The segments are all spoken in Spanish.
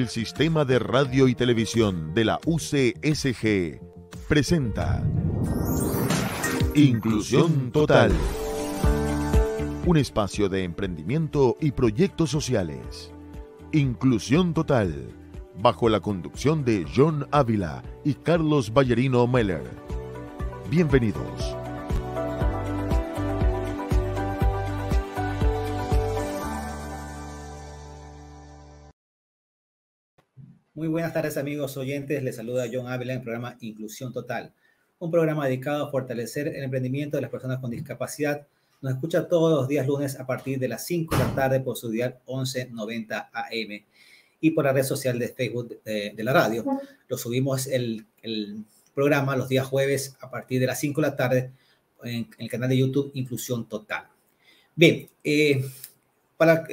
El Sistema de Radio y Televisión de la UCSG presenta Inclusión Total, un espacio de emprendimiento y proyectos sociales. Inclusión Total, bajo la conducción de John Ávila y Carlos Ballerino Meller. Bienvenidos. Muy buenas tardes, amigos oyentes. Les saluda John Ávila en el programa Inclusión Total, un programa dedicado a fortalecer el emprendimiento de las personas con discapacidad. Nos escucha todos los días lunes a partir de las 5 de la tarde por su dial 1190 AM y por la red social de Facebook de la radio. Lo subimos el programa los días jueves a partir de las 5 de la tarde en el canal de YouTube Inclusión Total. Bien, para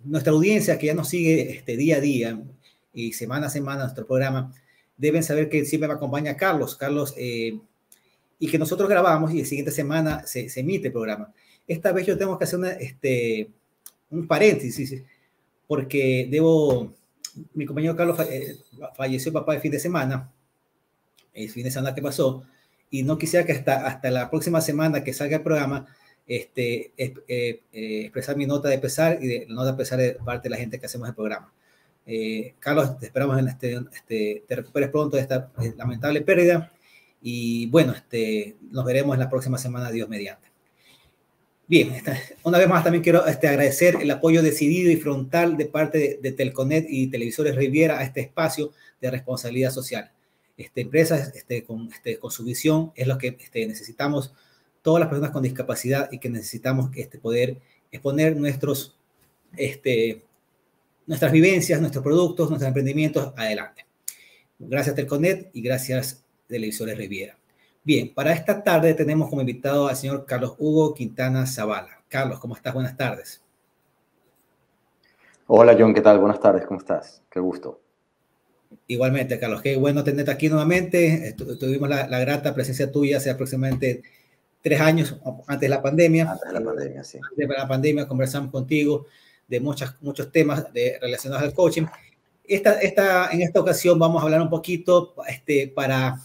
nuestra audiencia que ya nos sigue día a día y semana a semana nuestro programa, deben saber que siempre me acompaña Carlos, y que nosotros grabamos y la siguiente semana se emite el programa. Esta vez yo tengo que hacer un paréntesis, porque mi compañero Carlos falleció papá el fin de semana que pasó, y no quisiera que hasta la próxima semana que salga el programa expresar mi nota de pesar y nota de pesar de parte de la gente que hacemos el programa. Carlos, te esperamos te recuperes pronto de esta lamentable pérdida y bueno, nos veremos en la próxima semana, Dios mediante. Bien, una vez más también quiero agradecer el apoyo decidido y frontal de parte de Telconet y Televisores Riviera a este espacio de responsabilidad social. Empresas con su visión es lo que necesitamos todas las personas con discapacidad y que necesitamos poder exponer nuestras vivencias, nuestros productos, nuestros emprendimientos adelante. Gracias Telconet y gracias Televisores Riviera. Bien, para esta tarde tenemos como invitado al señor Carlos Hugo Quintana Zavala. Carlos, ¿cómo estás? Buenas tardes. Hola John, ¿qué tal? Buenas tardes, ¿cómo estás? Qué gusto. Igualmente, Carlos, qué bueno tenerte aquí nuevamente. Tuvimos la grata presencia tuya hace aproximadamente 3 años antes de la pandemia. Antes de la pandemia, sí. Antes de la pandemia conversamos contigo de muchos temas relacionados al coaching. En esta ocasión vamos a hablar un poquito para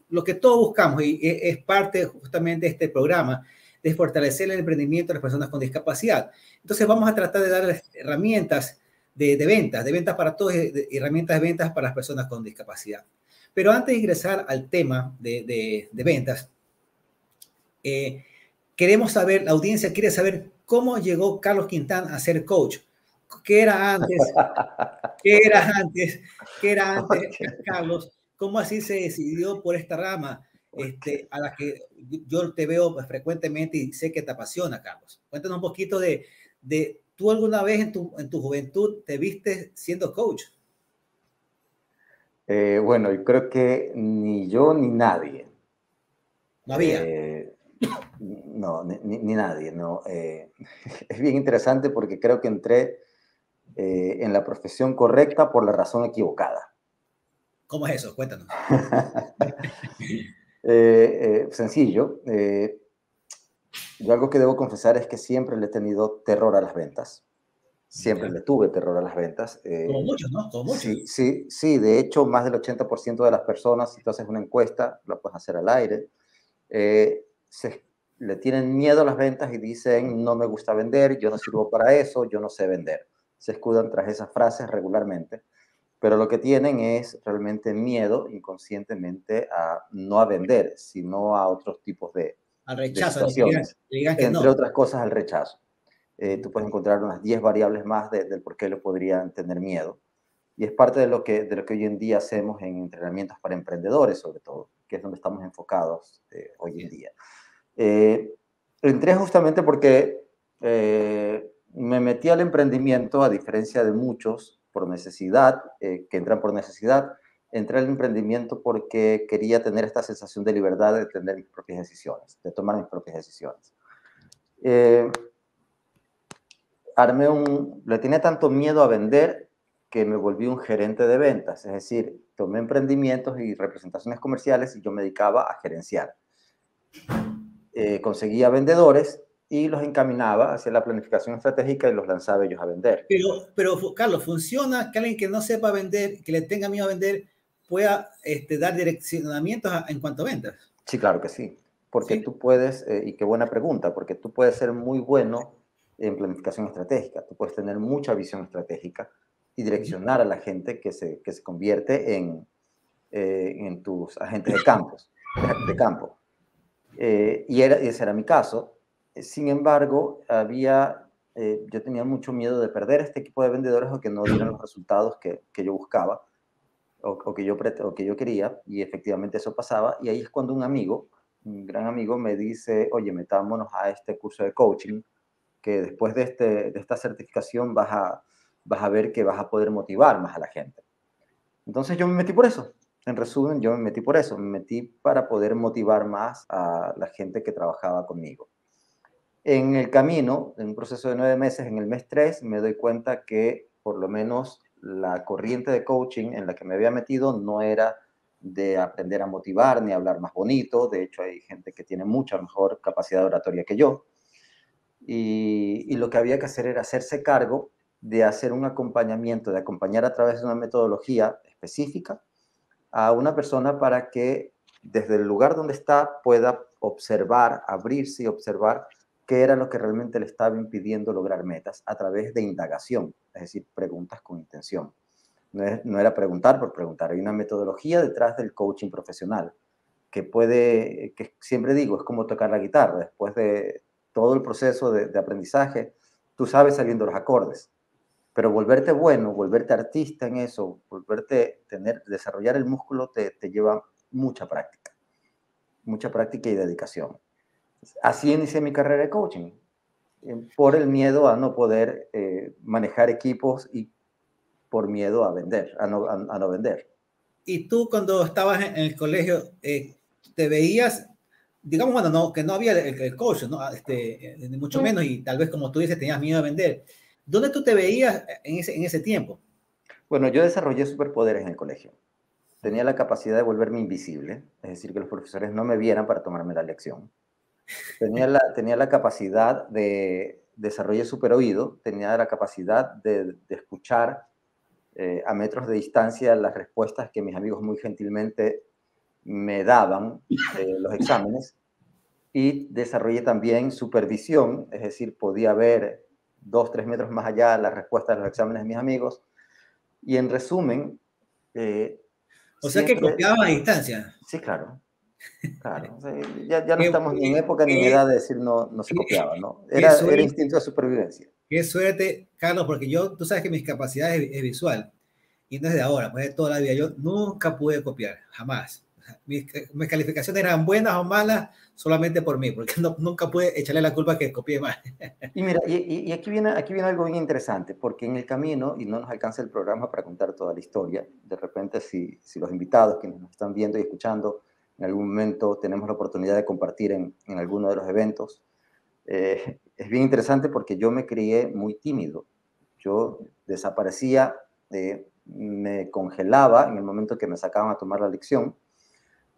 lo que todos buscamos y es parte justamente de este programa de fortalecer el emprendimiento de las personas con discapacidad. Entonces vamos a tratar de darles herramientas de ventas para todos, herramientas de ventas para las personas con discapacidad. Pero antes de ingresar al tema de ventas, queremos saber, la audiencia quiere saber cómo llegó Carlos Quintana a ser coach. ¿Qué era antes? ¿Qué era antes, Carlos? ¿Cómo así se decidió por esta rama a la que yo te veo frecuentemente y sé que te apasiona, Carlos? Cuéntanos un poquito de ¿tú alguna vez en tu juventud te viste siendo coach? Bueno, yo creo que ni yo ni nadie. ¿No había? No, ni nadie, no. Es bien interesante porque creo que entré en la profesión correcta por la razón equivocada. ¿Cómo es eso? Cuéntanos. Sencillo. Yo algo que debo confesar es que siempre le he tenido terror a las ventas. Siempre le tuve terror a las ventas. Como muchos, ¿no? Como muchos. Sí. De hecho, más del 80% de las personas, si tú haces una encuesta, la puedes hacer al aire, le tienen miedo a las ventas y dicen, no me gusta vender, yo no sirvo para eso, yo no sé vender. Se escudan tras esas frases regularmente, pero lo que tienen es realmente miedo inconscientemente no a vender, sino a otros tipos de situaciones. Entre otras cosas, al rechazo. Tú puedes encontrar unas 10 variables más del por qué le podrían tener miedo. Y es parte de lo que hoy en día hacemos en entrenamientos para emprendedores, sobre todo, que es donde estamos enfocados hoy en día. Entré justamente porque me metí al emprendimiento, a diferencia de muchos, por necesidad, que entran por necesidad. Entré al emprendimiento porque quería tener esta sensación de libertad de tener mis propias decisiones, de tomar mis propias decisiones. Le tenía tanto miedo a vender que me volví un gerente de ventas, es decir, tomé emprendimientos y representaciones comerciales y yo me dedicaba a gerenciar. Conseguía vendedores y los encaminaba hacia la planificación estratégica y los lanzaba ellos a vender. Pero Carlos, ¿funciona que alguien que no sepa vender, que le tenga miedo a vender, pueda dar direccionamientos en cuanto a ventas? Sí, claro que sí, porque ¿Sí? tú puedes, y qué buena pregunta, porque tú puedes ser muy bueno en planificación estratégica, tú puedes tener mucha visión estratégica y direccionar a la gente que se convierte en tus agentes de campo. Ese era mi caso. Sin embargo, yo tenía mucho miedo de perder este equipo de vendedores o que no dieran los resultados que yo buscaba o que yo quería, y efectivamente eso pasaba. Y ahí es cuando un gran amigo, me dice: oye, metámonos a este curso de coaching, que después de esta certificación vas a ver que vas a poder motivar más a la gente. Entonces yo me metí por eso. En resumen, yo me metí por eso. Me metí para poder motivar más a la gente que trabajaba conmigo. En el camino, en un proceso de 9 meses, en el mes 3, me doy cuenta que por lo menos la corriente de coaching en la que me había metido no era de aprender a motivar ni a hablar más bonito. De hecho, hay gente que tiene mucha mejor capacidad oratoria que yo. Y lo que había que hacer era hacerse cargo de hacer un acompañamiento, de acompañar a través de una metodología específica a una persona para que desde el lugar donde está pueda observar, abrirse y observar qué era lo que realmente le estaba impidiendo lograr metas a través de indagación, es decir, preguntas con intención. No era preguntar por preguntar, hay una metodología detrás del coaching profesional que siempre digo, es como tocar la guitarra. Después de todo el proceso de aprendizaje, tú sabes saliendo los acordes, pero volverte bueno, volverte artista en eso, desarrollar el músculo te lleva mucha práctica y dedicación. Así inicié mi carrera de coaching, por el miedo a no poder manejar equipos y por miedo a vender, a no vender. Y tú cuando estabas en el colegio, te veías, digamos, bueno, no, que no había el coach, ¿no? Ni mucho menos, y tal vez como tú dices, tenías miedo de vender. ¿Dónde tú te veías en ese tiempo? Bueno, yo desarrollé superpoderes en el colegio. Tenía la capacidad de volverme invisible, es decir, que los profesores no me vieran para tomarme la lección. Tenía la capacidad desarrollé super oído, tenía la capacidad de escuchar a metros de distancia las respuestas que mis amigos muy gentilmente me daban de los exámenes, y desarrollé también supervisión, es decir, podía ver 2, 3 metros más allá las respuestas de los exámenes de mis amigos. Y en resumen, o sea que copiaban a distancia. Sí, claro. Claro. O sea, ya no estamos ni en época ni en edad de decir no se copiaba, ¿no? Era instinto de supervivencia. Qué suerte, Carlos, porque tú sabes que mis capacidades es visual, y no es de ahora, pues de toda la vida. Yo nunca pude copiar, jamás. Mis calificaciones eran buenas o malas solamente por mí, porque nunca pude echarle la culpa que copié mal. Y mira, y aquí viene algo bien interesante, porque en el camino, y no nos alcanza el programa para contar toda la historia, de repente si los invitados, quienes nos están viendo y escuchando, en algún momento tenemos la oportunidad de compartir en alguno de los eventos, es bien interesante porque yo me crié muy tímido. Yo desaparecía, me congelaba en el momento que me sacaban a tomar la lección.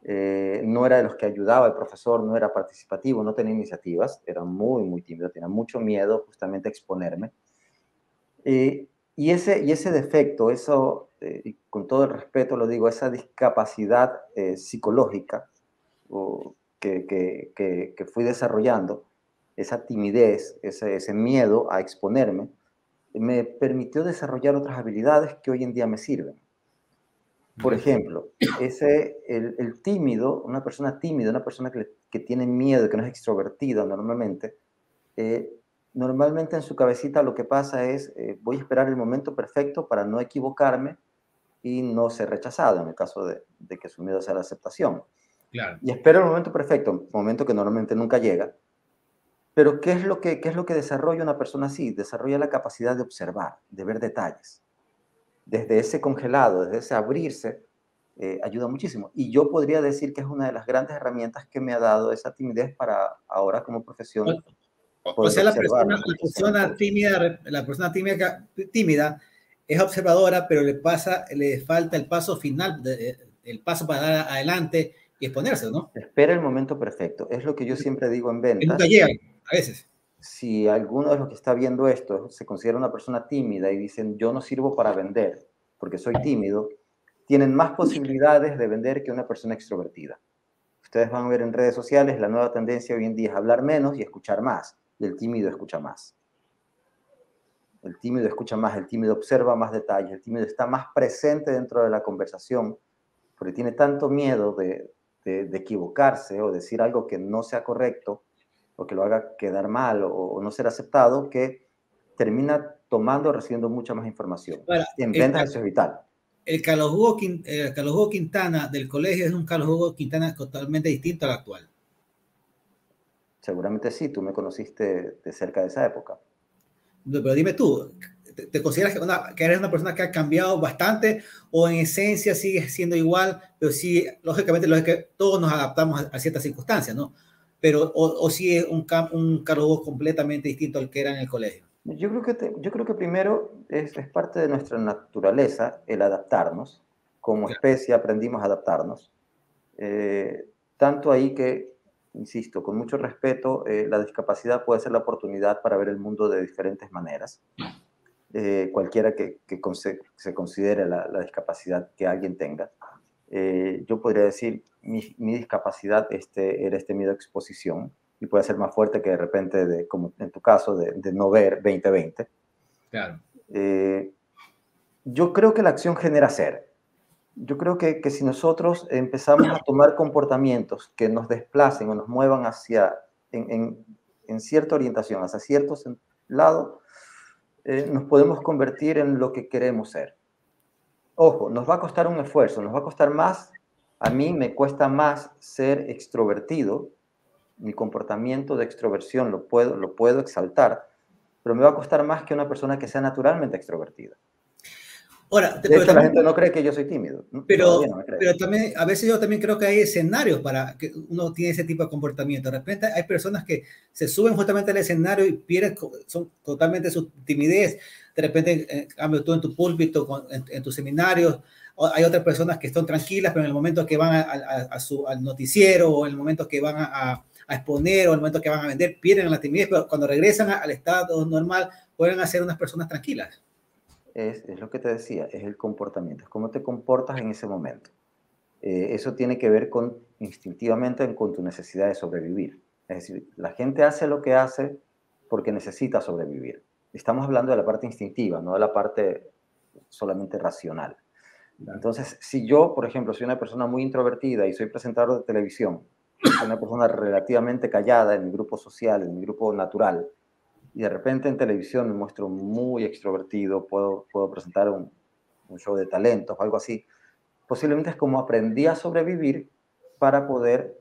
No era de los que ayudaba al profesor, no era participativo, no tenía iniciativas, era muy, muy tímido, tenía mucho miedo justamente a exponerme. Y ese defecto, eso, con todo el respeto lo digo, esa discapacidad psicológica que fui desarrollando, esa timidez, ese miedo a exponerme, me permitió desarrollar otras habilidades que hoy en día me sirven. Por ejemplo, el tímido, una persona tímida, una persona que tiene miedo, que no es extrovertida normalmente, normalmente en su cabecita lo que pasa es, voy a esperar el momento perfecto para no equivocarme y no ser rechazado, en el caso de que su miedo sea la aceptación. Claro. Y espero el momento perfecto, momento que normalmente nunca llega. Pero ¿qué es lo que desarrolla una persona así? Desarrolla la capacidad de observar, de ver detalles. Desde ese congelado, desde ese abrirse, ayuda muchísimo. Y yo podría decir que es una de las grandes herramientas que me ha dado esa timidez para ahora como profesión. O sea, la persona tímida es observadora, pero le falta el paso final, el paso para dar adelante y exponerse, ¿no? Espera el momento perfecto. Es lo que yo siempre digo en ventas. Que nunca llega, a veces. si alguno de los que está viendo esto se considera una persona tímida y dicen yo no sirvo para vender porque soy tímido, tienen más posibilidades de vender que una persona extrovertida. Ustedes van a ver en redes sociales, la nueva tendencia hoy en día es hablar menos y escuchar más, y el tímido escucha más. El tímido escucha más, el tímido observa más detalles, el tímido está más presente dentro de la conversación, porque tiene tanto miedo de equivocarse o decir algo que no sea correcto, o que lo haga quedar mal o no ser aceptado, que termina tomando o recibiendo mucha más información. Ahora, En ventas eso es vital. El Carlos Hugo Quintana del colegio es un Carlos Hugo Quintana totalmente distinto al actual. Seguramente sí, tú me conociste de cerca de esa época. Pero dime tú, ¿te consideras que eres una persona que ha cambiado bastante o en esencia sigues siendo igual? Pero sí, lógicamente todos nos adaptamos a ciertas circunstancias, ¿no? Pero o sí es un Carlos Hugo completamente distinto al que era en el colegio. Yo creo que primero es parte de nuestra naturaleza el adaptarnos. Como especie aprendimos a adaptarnos. Tanto ahí que, insisto, con mucho respeto, la discapacidad puede ser la oportunidad para ver el mundo de diferentes maneras. Cualquiera que se considere la discapacidad que alguien tenga. Yo podría decir, mi discapacidad era este miedo a exposición y puede ser más fuerte que de repente, como en tu caso, de no ver 20/20. Claro. Yo creo que la acción genera ser. Yo creo que si nosotros empezamos a tomar comportamientos que nos desplacen o nos muevan en cierta orientación, hacia cierto lado, nos podemos convertir en lo que queremos ser. Ojo, nos va a costar un esfuerzo, nos va a costar más. A mí me cuesta más ser extrovertido. Mi comportamiento de extroversión lo puedo exaltar, pero me va a costar más que una persona que sea naturalmente extrovertida. Ahora, de hecho, la gente no cree que yo soy tímido. Pero también, a veces yo también creo que hay escenarios para que uno tiene ese tipo de comportamiento. De repente hay personas que se suben justamente al escenario y pierden son totalmente su timidez. De repente, en cambio, tú en tu púlpito, en tus seminarios, hay otras personas que están tranquilas, pero en el momento que van al noticiero o en el momento que van a exponer o en el momento que van a vender, pierden la timidez, pero cuando regresan al estado normal, pueden ser unas personas tranquilas. Es lo que te decía, es el comportamiento, es cómo te comportas en ese momento. Eso tiene que ver instintivamente con tu necesidad de sobrevivir. Es decir, la gente hace lo que hace porque necesita sobrevivir. Estamos hablando de la parte instintiva, no de la parte solamente racional. Entonces, si yo, por ejemplo, soy una persona muy introvertida y soy presentador de televisión, soy una persona relativamente callada en mi grupo social, en mi grupo natural, y de repente en televisión me muestro muy extrovertido, puedo presentar un show de talentos o algo así, posiblemente es como aprendí a sobrevivir para poder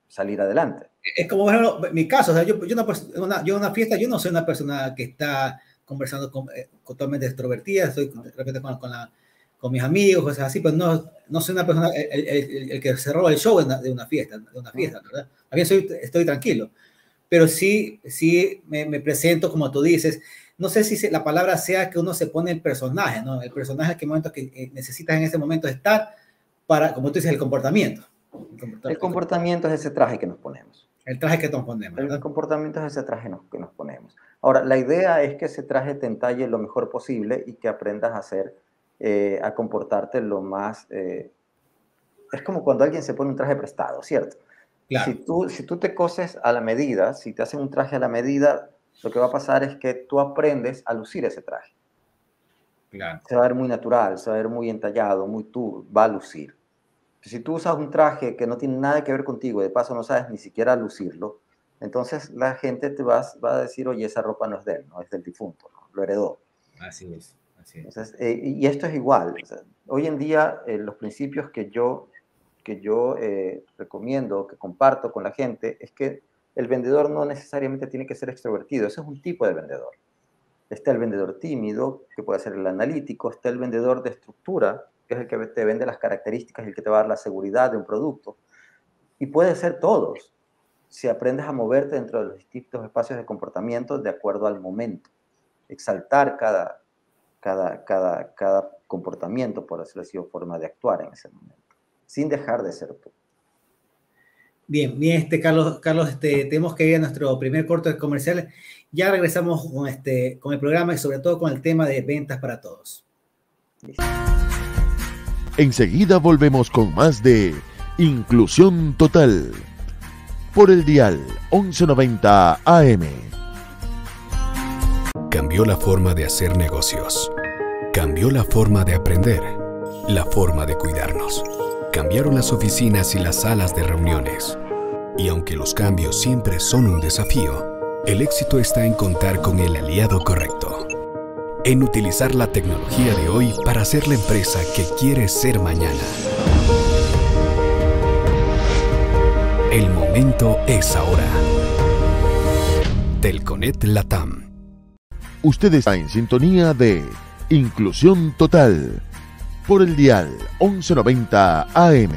salir adelante. Es como, por ejemplo, mi caso, o sea, yo en una fiesta, yo no soy una persona que está conversando totalmente extrovertida, estoy de repente con mis amigos, cosas así, pero no soy una persona, el que cerró el show de una fiesta, ¿verdad? También estoy tranquilo, pero sí me presento como tú dices. No sé si la palabra sea que uno se pone el personaje, ¿no? El personaje que momento que necesitas en ese momento estar para, como tú dices, el comportamiento. El comportamiento es ese traje que nos ponemos. El traje que nos ponemos, ¿verdad? El comportamiento es ese traje que nos ponemos. Ahora, la idea es que ese traje te entalle lo mejor posible y que aprendas a comportarte lo más... es como cuando alguien se pone un traje prestado, ¿cierto? Claro. Si tú te coses a la medida, si te hacen un traje a la medida, lo que va a pasar es que tú aprendes a lucir ese traje. Claro. Se va a ver muy natural, se va a ver muy entallado, muy tú, va a lucir. Si tú usas un traje que no tiene nada que ver contigo, de paso no sabes ni siquiera lucirlo, entonces la gente te va a decir, oye, esa ropa no es de él, no es del difunto, ¿no? Lo heredó. Así es. Entonces, y esto es igual. O sea, hoy en día los principios que yo recomiendo, que comparto con la gente, es que el vendedor no necesariamente tiene que ser extrovertido. Ese es un tipo de vendedor. Está el vendedor tímido, que puede ser el analítico. Está el vendedor de estructura, que es el que te vende las características y el que te va a dar la seguridad de un producto. Y puede ser todos, si aprendes a moverte dentro de los distintos espacios de comportamiento de acuerdo al momento. Exaltar cada comportamiento, por decirlo así, o forma de actuar en ese momento, sin dejar de ser tú. Bien, bien, Carlos, tenemos que ir a nuestro primer corte comercial. Ya regresamos con el programa y sobre todo con el tema de ventas para todos. Enseguida volvemos con más de Inclusión Total por el dial 1190 AM. Cambió la forma de hacer negocios. Cambió la forma de aprender. La forma de cuidarnos. Cambiaron las oficinas y las salas de reuniones. Y aunque los cambios siempre son un desafío, el éxito está en contar con el aliado correcto. En utilizar la tecnología de hoy para ser la empresa que quieres ser mañana. El momento es ahora. Telconet Latam. Usted está en sintonía de Inclusión Total por el dial 1190 AM.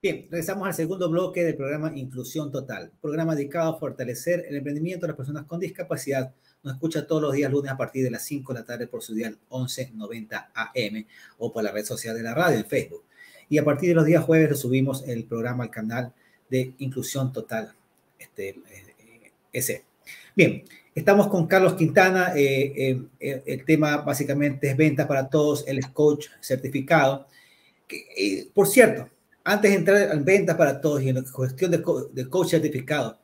Bien, regresamos al segundo bloque del programa Inclusión Total, programa dedicado a fortalecer el emprendimiento de las personas con discapacidad. Nos escucha todos los días lunes a partir de las 5 de la tarde por su dial 1190 AM o por la red social de la radio en Facebook. Y a partir de los días jueves lo subimos el programa al canal de Inclusión Total. Ese. Bien, estamos con Carlos Quintana. El tema básicamente es ventas para todos. Él es coach certificado. Por cierto, antes de entrar en ventas para todos y en la cuestión de coach certificado,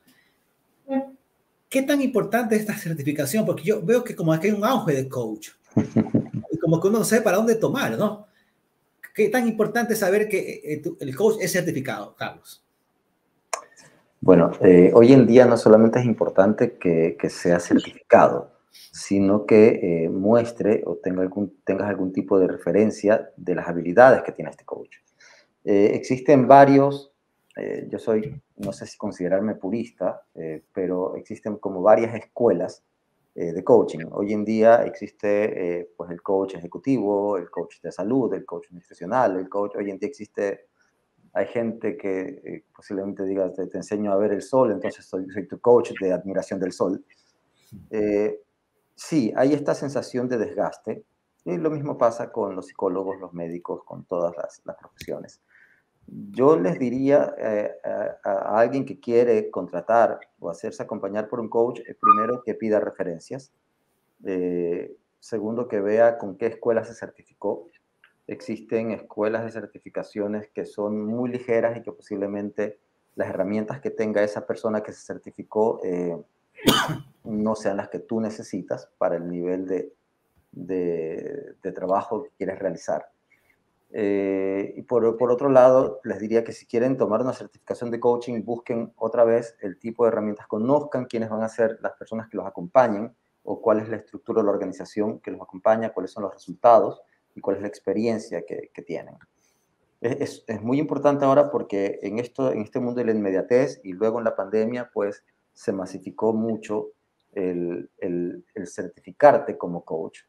¿qué tan importante es esta certificación? Porque yo veo que como aquí hay un auge de coach y como que uno no sabe para dónde tomar, ¿no? ¿Qué tan importante es saber que el coach es certificado, Carlos? Bueno, hoy en día no solamente es importante que sea certificado, sino que muestre o tengas algún tipo de referencia de las habilidades que tiene este coach. Existen varios, no sé si considerarme purista, pero existen como varias escuelas de coaching. Hoy en día existe pues el coach ejecutivo, el coach de salud, el coach nutricional, hoy en día hay gente que posiblemente diga, te enseño a ver el sol, entonces soy tu coach de admiración del sol. Sí, hay esta sensación de desgaste, y lo mismo pasa con los psicólogos, los médicos, con todas las profesiones. Yo les diría a alguien que quiere contratar o hacerse acompañar por un coach, primero que pida referencias, segundo que vea con qué escuela se certificó. Existen escuelas de certificaciones que son muy ligeras y que posiblemente las herramientas que tenga esa persona que se certificó no sean las que tú necesitas para el nivel de trabajo que quieres realizar. Y por otro lado, les diría que si quieren tomar una certificación de coaching, busquen otra vez el tipo de herramientas, conozcan quiénes van a ser las personas que los acompañen o cuál es la estructura de la organización que los acompaña, cuáles son los resultados y cuál es la experiencia que tienen. Es muy importante ahora porque en este mundo de la inmediatez y luego en la pandemia, pues se masificó mucho el certificarte como coach.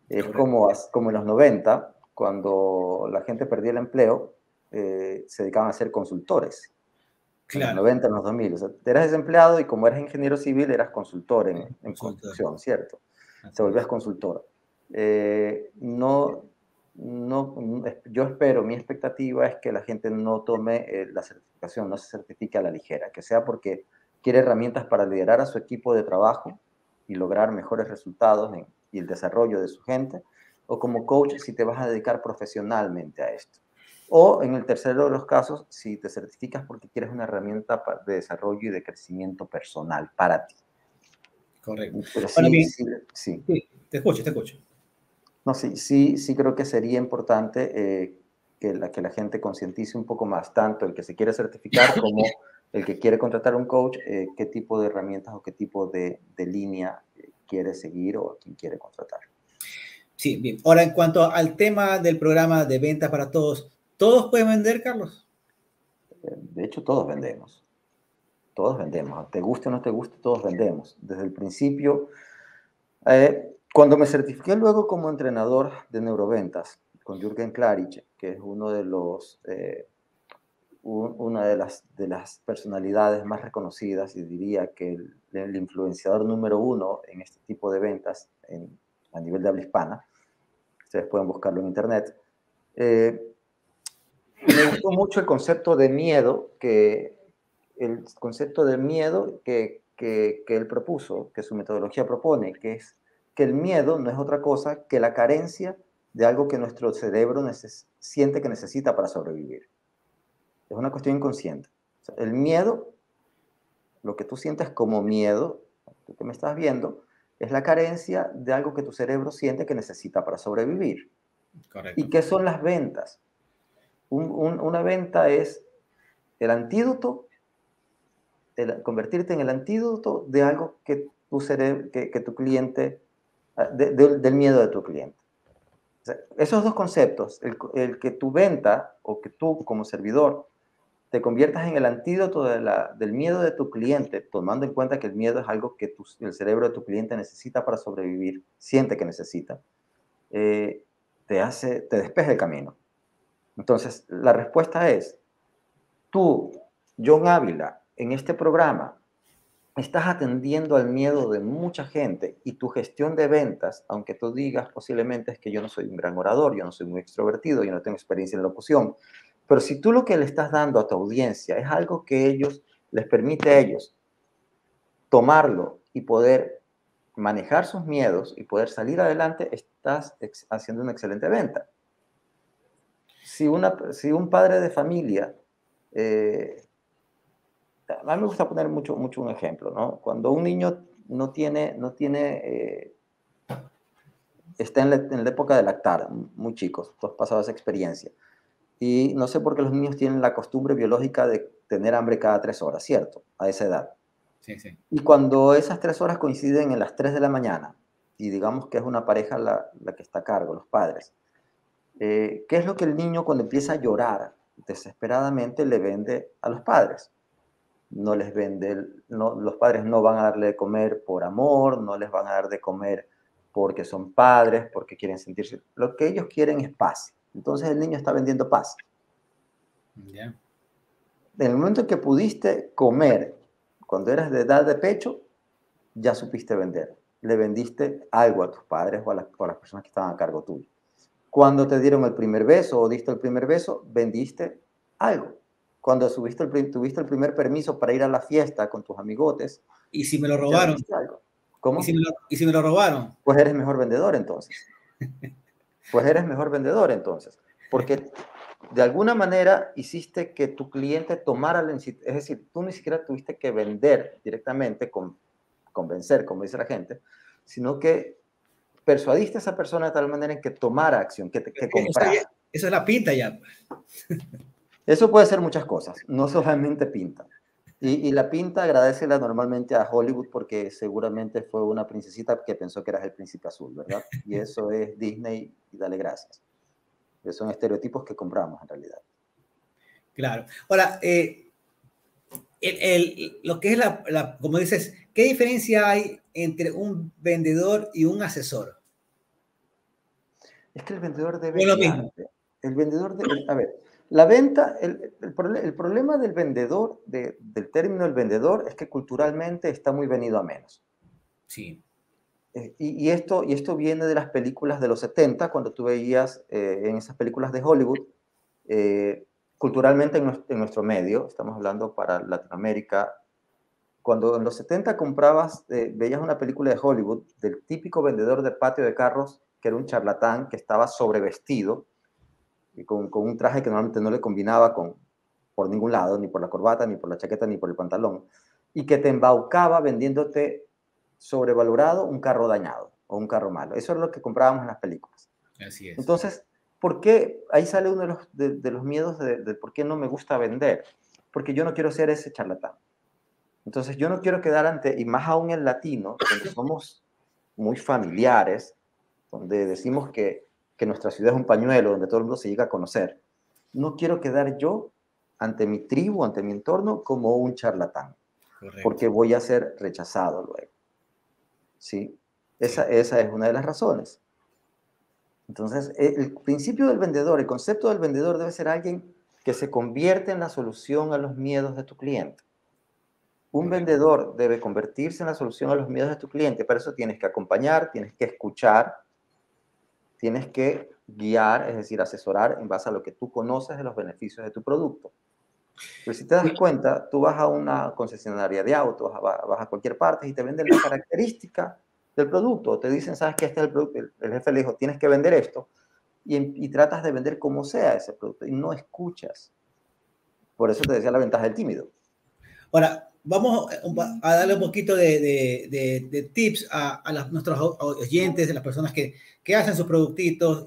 Es como en los 90, cuando la gente perdía el empleo, se dedicaban a ser consultores. Claro. En los 90, en los 2000. O sea, eras desempleado y como eras ingeniero civil, eras consultor en construcción, ¿cierto? Te volvías consultor. Yo espero, mi expectativa es que la gente no tome la certificación, no se certifique a la ligera, que sea porque quiere herramientas para liderar a su equipo de trabajo y lograr mejores resultados y el desarrollo de su gente, o como coach si te vas a dedicar profesionalmente a esto. O en el tercero de los casos, si te certificas porque quieres una herramienta de desarrollo y de crecimiento personal para ti. Correcto. Pero sí. Te escucho. No, sí creo que sería importante que la gente concientice un poco más, tanto el que se quiere certificar como el que quiere contratar un coach, qué tipo de herramientas o qué tipo de línea quiere seguir o a quién quiere contratar. Sí, bien. Ahora, en cuanto al tema del programa de ventas para todos, ¿todos pueden vender, Carlos? De hecho, todos vendemos. Todos vendemos. Te guste o no te guste, todos vendemos. Desde el principio, cuando me certifiqué luego como entrenador de neuroventas con Jürgen Klarich, que es uno de los... una de las personalidades más reconocidas y diría que el influenciador número 1 en este tipo de ventas a nivel de habla hispana. Ustedes pueden buscarlo en internet. Me gustó mucho el concepto de miedo que él propuso, que su metodología propone, que es que el miedo no es otra cosa que la carencia de algo que nuestro cerebro siente que necesita para sobrevivir. Es una cuestión inconsciente. O sea, el miedo, lo que tú sientes como miedo, tú que me estás viendo, es la carencia de algo que tu cerebro siente que necesita para sobrevivir. Correcto. ¿Y qué son las ventas? Una venta es el antídoto, convertirte en el antídoto de algo que tu cliente, del miedo de tu cliente. O sea, esos dos conceptos, el que tu venta o que tú como servidor te conviertas en el antídoto del miedo de tu cliente, tomando en cuenta que el miedo es algo que el cerebro de tu cliente necesita para sobrevivir, siente que necesita, te despeja el camino. Entonces, la respuesta es, tú, John Ávila, en este programa, estás atendiendo al miedo de mucha gente y tu gestión de ventas, aunque tú digas posiblemente es que yo no soy un gran orador, yo no soy muy extrovertido, yo no tengo experiencia en locución, pero si tú lo que le estás dando a tu audiencia es algo que les permite a ellos tomarlo y poder manejar sus miedos y poder salir adelante, estás haciendo una excelente venta. Si un padre de familia, a mí me gusta poner mucho un ejemplo, ¿no? Cuando un niño está en la época de lactar, muy chicos, tú has pasado esa experiencia, y no sé por qué los niños tienen la costumbre biológica de tener hambre cada 3 horas, ¿cierto? A esa edad. Sí, sí. Y cuando esas 3 horas coinciden en las 3 de la mañana, y digamos que es una pareja la que está a cargo, los padres, ¿qué es lo que el niño cuando empieza a llorar desesperadamente le vende a los padres? No les vende, los padres no van a darle de comer por amor, no les van a dar de comer porque son padres, porque quieren sentirse, lo que ellos quieren es paz. Entonces el niño está vendiendo paz. Yeah. En el momento en que pudiste comer, cuando eras de edad de pecho, ya supiste vender. Le vendiste algo a tus padres o a las personas que estaban a cargo tuyo. Cuando te dieron el primer beso o diste el primer beso, vendiste algo. Cuando tuviste el primer permiso para ir a la fiesta con tus amigotes. ¿Y si me lo robaron? Algo. ¿Cómo? ¿Y si me lo robaron? Pues eres mejor vendedor entonces. Porque de alguna manera hiciste que tu cliente tomara la iniciativa. Es decir, tú ni siquiera tuviste que vender directamente, convencer, como dice la gente, sino que persuadiste a esa persona de tal manera en que tomara acción, que comprara. Eso es la pinta ya. Eso puede ser muchas cosas, no solamente pinta. Y la pinta agradecela normalmente a Hollywood porque seguramente fue una princesita que pensó que eras el príncipe azul, ¿verdad? Y eso es Disney y dale gracias. Esos son estereotipos que compramos en realidad. Claro. Ahora, lo que es como dices, ¿qué diferencia hay entre un vendedor y un asesor? Es que el vendedor debe lo guiarte. mismo. El vendedor debe, a ver, la venta, el problema del vendedor, del término del vendedor, es que culturalmente está muy venido a menos. Sí. Y esto viene de las películas de los 70, cuando tú veías en esas películas de Hollywood, culturalmente en nuestro medio, estamos hablando para Latinoamérica, cuando en los 70 veías una película de Hollywood del típico vendedor de patio de carros, que era un charlatán que estaba sobrevestido, y con un traje que normalmente no le combinaba por ningún lado, ni por la corbata, ni por la chaqueta, ni por el pantalón, y que te embaucaba vendiéndote sobrevalorado un carro dañado o un carro malo. Eso es lo que comprábamos en las películas. Así es. Entonces, ¿por qué? Ahí sale uno de los miedos de por qué no me gusta vender. Porque yo no quiero ser ese charlatán. Entonces, yo no quiero quedar y más aún en latino, donde somos muy familiares, donde decimos que nuestra ciudad es un pañuelo, donde todo el mundo se llega a conocer. No quiero quedar yo ante mi tribu, ante mi entorno, como un charlatán. Correcto. Porque voy a ser rechazado luego. ¿Sí? Esa es una de las razones. Entonces, el principio del vendedor, el concepto del vendedor debe ser alguien que se convierte en la solución a los miedos de tu cliente. Un vendedor debe convertirse en la solución a los miedos de tu cliente. Para eso tienes que acompañar, tienes que escuchar, tienes que guiar, es decir, asesorar en base a lo que tú conoces de los beneficios de tu producto. Pero si te das cuenta, tú vas a una concesionaria de autos, vas a cualquier parte y te venden la característica del producto. O te dicen, ¿sabes qué? Este es el producto. El jefe le dijo, tienes que vender esto. Y tratas de vender como sea ese producto y no escuchas. Por eso te decía la ventaja del tímido. Ahora, vamos a darle un poquito de tips a nuestros oyentes, de las personas que hacen sus productitos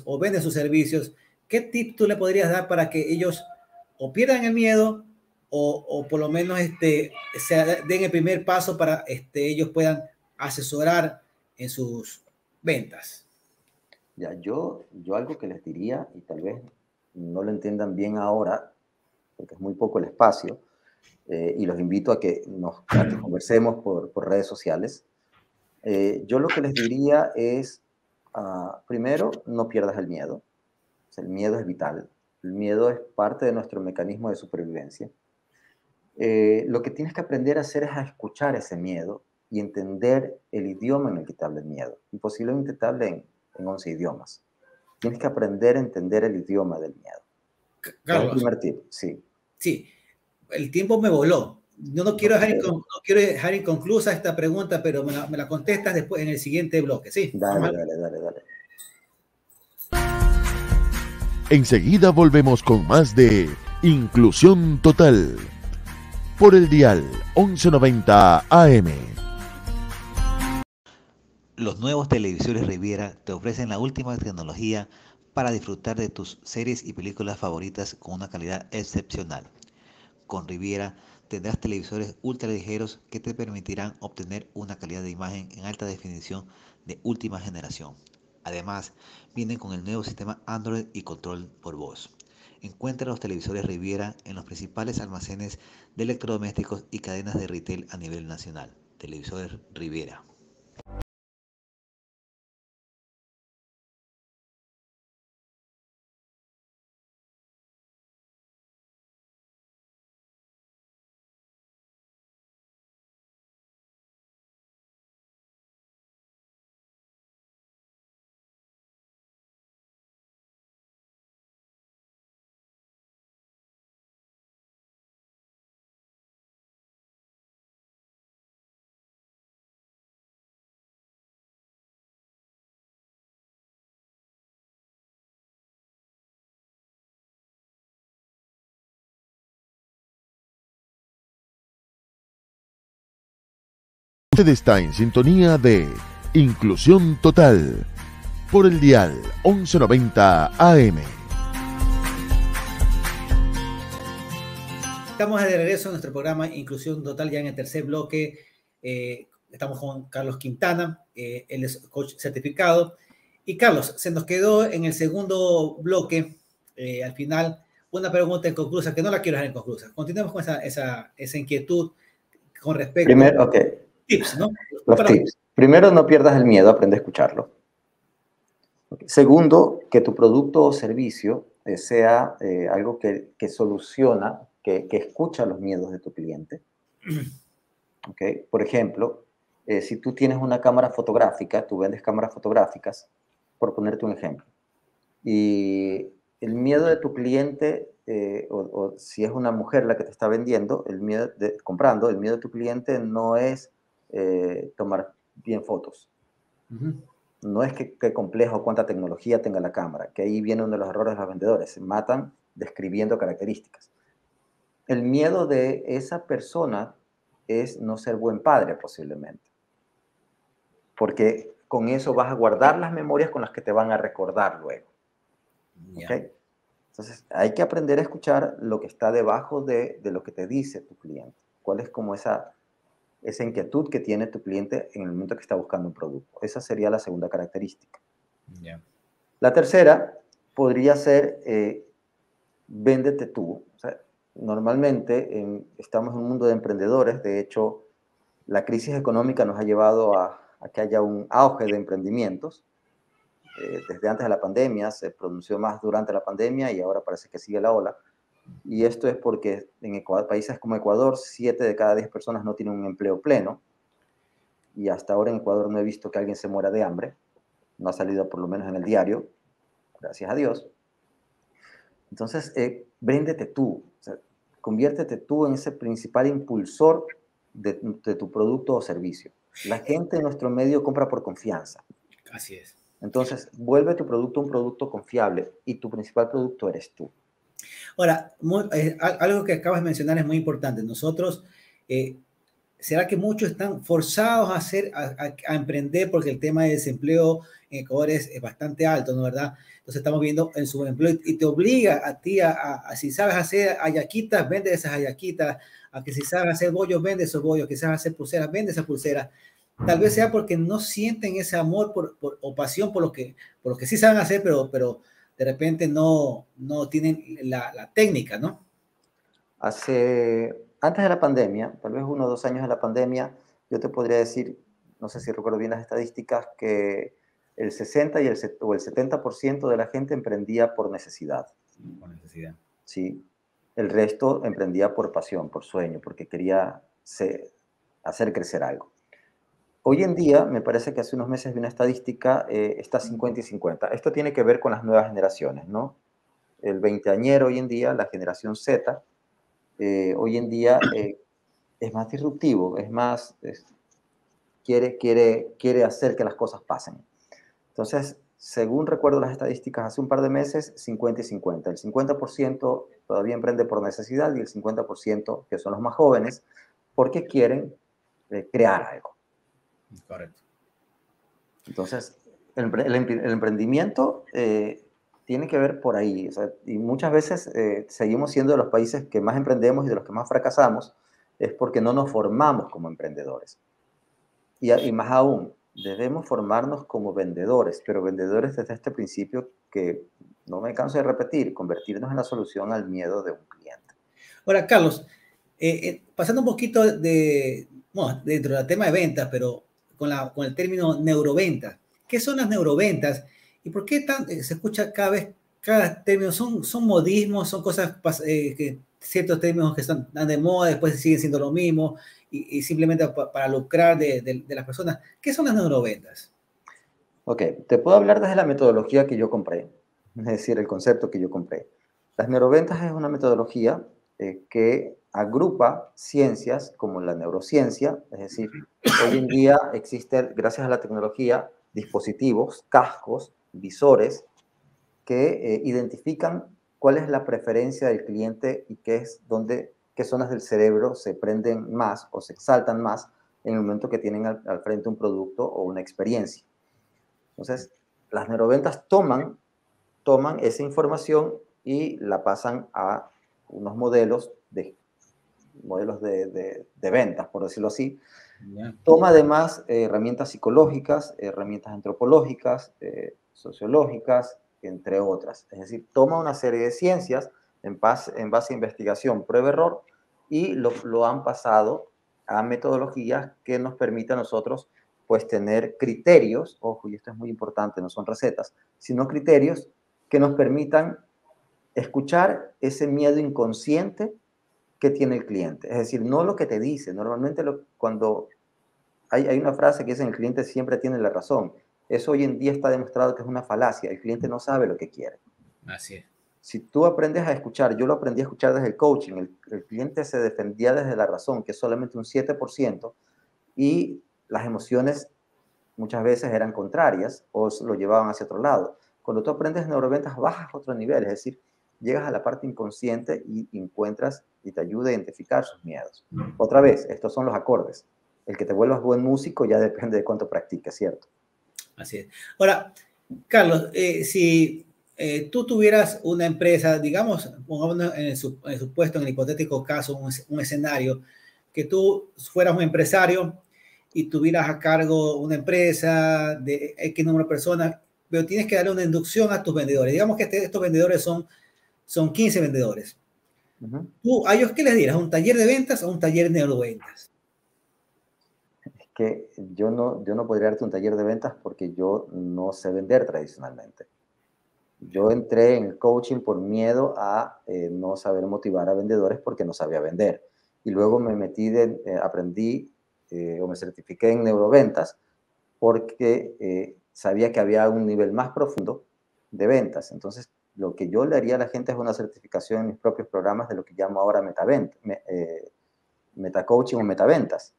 o venden sus servicios. ¿Qué tips tú le podrías dar para que ellos o pierdan el miedo o por lo menos se den el primer paso para ellos puedan asesorar en sus ventas? Ya, yo algo que les diría, y tal vez no lo entiendan bien ahora, porque es muy poco el espacio, y los invito a que conversemos por redes sociales. Yo lo que les diría es, primero, no pierdas el miedo. O sea, el miedo es vital. El miedo es parte de nuestro mecanismo de supervivencia. Lo que tienes que aprender a hacer es a escuchar ese miedo y entender el idioma en el que te habla el miedo. Y posiblemente te hablen en 11 idiomas. Tienes que aprender a entender el idioma del miedo. Carlos. Es el primer tip, sí. Sí, el tiempo me voló. Yo no quiero dejar inconclusa esta pregunta, pero me la contestas después en el siguiente bloque, ¿sí? Dale. Enseguida volvemos con más de Inclusión Total por el dial 1190 AM. Los nuevos televisores Riviera te ofrecen la última tecnología para disfrutar de tus series y películas favoritas con una calidad excepcional. Con Riviera tendrás televisores ultra ligeros que te permitirán obtener una calidad de imagen en alta definición de última generación. Además, vienen con el nuevo sistema Android y control por voz. Encuentra los televisores Riviera en los principales almacenes de electrodomésticos y cadenas de retail a nivel nacional. Televisores Riviera. Usted está en sintonía de Inclusión Total por el dial 1190 AM. Estamos de regreso en nuestro programa Inclusión Total, ya en el tercer bloque. Estamos con Carlos Quintana, él es coach certificado. Y Carlos, se nos quedó en el segundo bloque, al final, una pregunta inconclusa, que no la quiero dejar inconclusa. Continuemos con esa inquietud con respecto a tips, ¿no? Los tips. Primero, no pierdas el miedo, aprende a escucharlo. Segundo, que tu producto o servicio sea algo que soluciona, que escucha los miedos de tu cliente. ¿Okay? Por ejemplo, si tú tienes una cámara fotográfica, tú vendes cámaras fotográficas, por ponerte un ejemplo, y el miedo de tu cliente, o si es una mujer la que te está vendiendo, el miedo de tu cliente no es tomar bien fotos. No es que complejo o cuánta tecnología tenga la cámara, que ahí viene uno de los errores de los vendedores, se matan describiendo características. El miedo de esa persona es no ser buen padre posiblemente, porque con eso vas a guardar las memorias con las que te van a recordar luego. ¿Okay? Entonces hay que aprender a escuchar lo que está debajo de lo que te dice tu cliente, cuál es como esa inquietud que tiene tu cliente en el momento que está buscando un producto. Esa sería la segunda característica. La tercera podría ser véndete tú. O sea, normalmente estamos en un mundo de emprendedores. De hecho, la crisis económica nos ha llevado a que haya un auge de emprendimientos. Desde antes de la pandemia, se pronunció más durante la pandemia y ahora parece que sigue la ola. Y esto es porque en países como Ecuador, 7 de cada 10 personas no tienen un empleo pleno. Y hasta ahora en Ecuador no he visto que alguien se muera de hambre. no ha salido por lo menos en el diario, gracias a Dios. Entonces, véndete tú, o sea, conviértete tú en ese principal impulsor de tu producto o servicio. La gente en nuestro medio compra por confianza. Así es. Entonces, vuelve tu producto un producto confiable y tu principal producto eres tú. Ahora, algo que acabas de mencionar es muy importante. Nosotros, ¿será que muchos están forzados a emprender porque el tema de desempleo en Ecuador es bastante alto, ¿no? ¿Verdad? Entonces estamos viendo el subempleo y te obliga a ti si sabes hacer hallaquitas, vende esas hallaquitas, a que si sabes hacer bollos, vende esos bollos, que sabes hacer pulseras, vende esas pulseras. Tal vez sea porque no sienten ese amor o pasión por lo que sí saben hacer, pero de repente no tienen la técnica, ¿no? Antes de la pandemia, tal vez 1 o 2 años de la pandemia, yo te podría decir, no sé si recuerdo bien las estadísticas, que el 60 o el 70% de la gente emprendía por necesidad. Por necesidad. Sí. El resto emprendía por pasión, por sueño, porque quería hacer crecer algo. Hoy en día, me parece que hace unos meses vi una estadística, está 50 y 50. Esto tiene que ver con las nuevas generaciones, ¿no? El veinteañero hoy en día, la generación Z, hoy en día es más disruptivo, es más, quiere hacer que las cosas pasen. Entonces, según recuerdo las estadísticas, hace un par de meses, 50 y 50. El 50% todavía emprende por necesidad y el 50%, que son los más jóvenes, porque quieren crear algo. Correcto. Entonces, el emprendimiento tiene que ver por ahí. O sea, y muchas veces seguimos siendo de los países que más emprendemos y de los que más fracasamos, es porque no nos formamos como emprendedores. Y más aún, debemos formarnos como vendedores, pero vendedores desde este principio que no me canso de repetir, convertirnos en la solución al miedo de un cliente. Ahora, Carlos, pasando un poquito bueno, dentro del tema de ventas, pero con el término neuroventas. ¿Qué son las neuroventas? ¿Y por qué se escucha cada término? ¿Son modismos, son cosas, ciertos términos que están de moda, después siguen siendo lo mismo, y simplemente para lucrar de las personas? ¿Qué son las neuroventas? Ok, te puedo hablar desde la metodología que yo compré, es decir, el concepto que yo compré. Las neuroventas es una metodología que agrupa ciencias como la neurociencia, es decir, hoy en día existen, gracias a la tecnología, dispositivos, cascos, visores, que identifican cuál es la preferencia del cliente y qué zonas del cerebro se prenden más o se exaltan más en el momento que tienen al frente un producto o una experiencia. Entonces, las neuroventas toman esa información y la pasan a unos modelos de ventas, por decirlo así. Yeah. Toma además herramientas psicológicas, herramientas antropológicas, sociológicas, entre otras. Es decir, toma una serie de ciencias en base a investigación, prueba-error, y lo han pasado a metodologías que nos permitan a nosotros pues tener criterios, ojo, y esto es muy importante, no son recetas, sino criterios que nos permitan escuchar ese miedo inconsciente que tiene el cliente. Es decir, no lo que te dice. Normalmente cuando hay una frase que dice el cliente siempre tiene la razón. Eso hoy en día está demostrado que es una falacia. El cliente no sabe lo que quiere. Así es. Si tú aprendes a escuchar, yo lo aprendí a escuchar desde el coaching, el cliente se defendía desde la razón, que es solamente un 7%, y las emociones muchas veces eran contrarias o lo llevaban hacia otro lado. Cuando tú aprendes neuroventas, bajas a otro nivel, es decir, llegas a la parte inconsciente y encuentras y te ayuda a identificar sus miedos. Otra vez, estos son los acordes. El que te vuelvas buen músico ya depende de cuánto practiques, ¿cierto? Así es. Ahora, Carlos, si tú tuvieras una empresa, digamos, pongámonos en el supuesto, en el hipotético caso, un escenario, que tú fueras un empresario y tuvieras a cargo una empresa de X número de personas, pero tienes que darle una inducción a tus vendedores. Digamos que estos vendedores son 15 vendedores. ¿Tú a ellos qué les dirás? ¿Un taller de ventas o un taller de neuroventas? Es que yo no podría darte un taller de ventas porque yo no sé vender tradicionalmente. Yo entré en el coaching por miedo a no saber motivar a vendedores porque no sabía vender. Y luego me metí, aprendí o me certifiqué en neuroventas porque sabía que había un nivel más profundo de ventas. Entonces, lo que yo le haría a la gente es una certificación en mis propios programas de lo que llamo ahora metacoaching o metaventas,